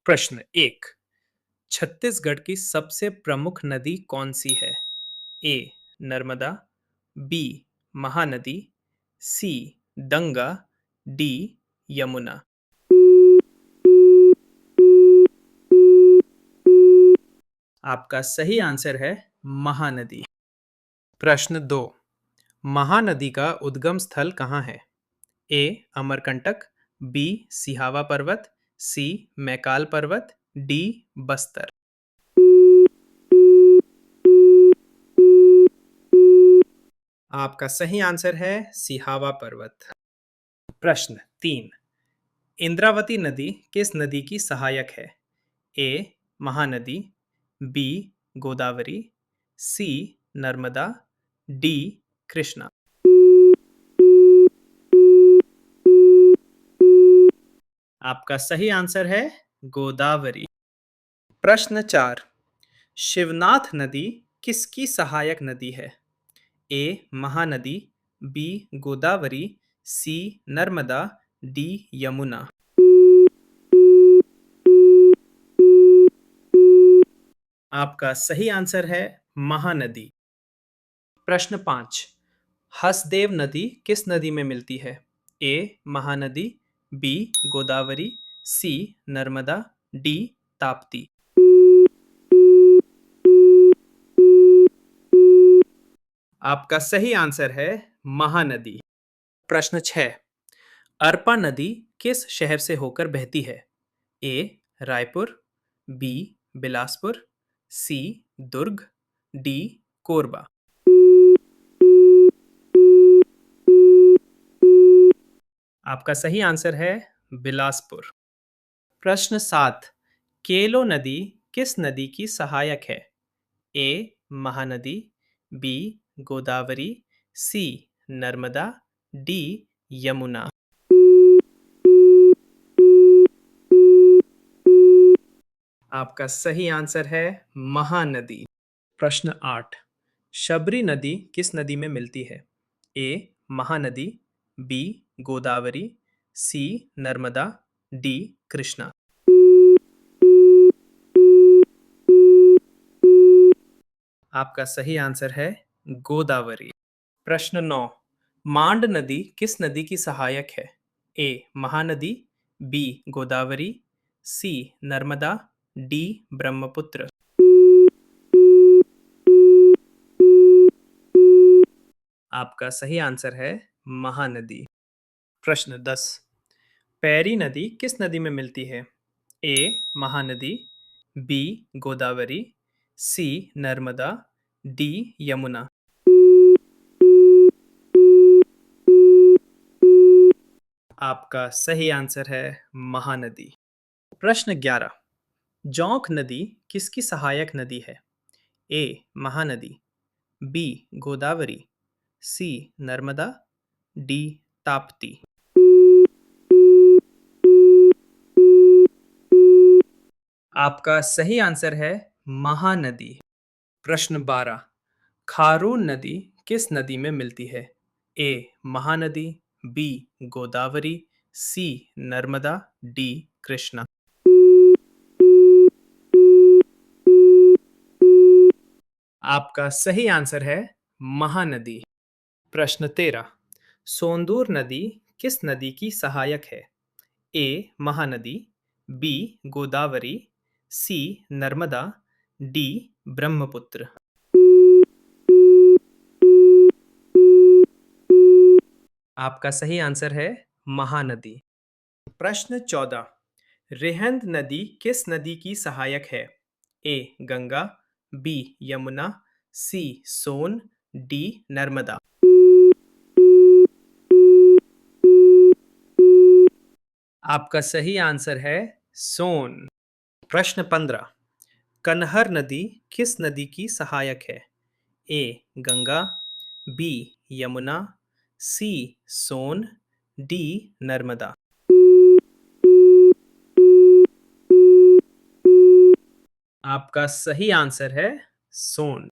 प्रश्न एक। छत्तीसगढ़ की सबसे प्रमुख नदी कौन सी है? ए नर्मदा, बी महानदी, सी गंगा, डी यमुना। आपका सही आंसर है महानदी। प्रश्न दो। महानदी का उद्गम स्थल कहाँ है? ए अमरकंटक, बी सिहावा पर्वत, सी मैकाल पर्वत, डी बस्तर। आपका सही आंसर है सिहावा पर्वत। प्रश्न तीन। इंद्रावती नदी किस नदी की सहायक है? ए महानदी, बी गोदावरी, सी नर्मदा, डी कृष्णा। आपका सही आंसर है गोदावरी। प्रश्न चार। शिवनाथ नदी किसकी सहायक नदी है? ए महानदी, बी गोदावरी, सी नर्मदा, डी यमुना। आपका सही आंसर है महानदी। प्रश्न पाँच। हसदेव नदी किस नदी में मिलती है? ए महानदी, बी गोदावरी, सी नर्मदा, डी ताप्ती। आपका सही आंसर है महानदी। प्रश्न 6। अरपा नदी किस शहर से होकर बहती है? ए रायपुर, बी बिलासपुर, सी दुर्ग, डी कोरबा। आपका सही आंसर है बिलासपुर। प्रश्न 7। केलो नदी किस नदी की सहायक है? ए महानदी, बी गोदावरी, सी नर्मदा, डी यमुना। आपका सही आंसर है महानदी। प्रश्न 8। शबरी नदी किस नदी में मिलती है? ए महानदी, बी गोदावरी, सी नर्मदा, डी कृष्णा। आपका सही आंसर है गोदावरी। प्रश्न 9। मांड नदी किस नदी की सहायक है? ए महानदी, बी गोदावरी, सी नर्मदा, डी ब्रह्मपुत्र। आपका सही आंसर है महानदी। प्रश्न 10। पैरी नदी किस नदी में मिलती है? ए महानदी, बी गोदावरी, सी नर्मदा, डी यमुना। आपका सही आंसर है महानदी। प्रश्न 11। जौंक नदी किसकी सहायक नदी है? ए महानदी, बी गोदावरी, सी नर्मदा, डी ताप्ती। आपका सही आंसर है महानदी। प्रश्न 12। खारून नदी किस नदी में मिलती है? ए महानदी, बी गोदावरी, सी नर्मदा, डी कृष्णा। आपका सही आंसर है महानदी। प्रश्न 13। सोंदूर नदी किस नदी की सहायक है? ए महानदी, बी गोदावरी, सी नर्मदा, डी ब्रह्मपुत्र। आपका सही आंसर है महानदी। प्रश्न 14। रिहंद नदी किस नदी की सहायक है? ए गंगा, बी यमुना, सी सोन, डी नर्मदा। आपका सही आंसर है सोन। प्रश्न 15। कनहर नदी किस नदी की सहायक है? ए गंगा, बी यमुना, सी सोन, डी नर्मदा। आपका सही आंसर है सोन।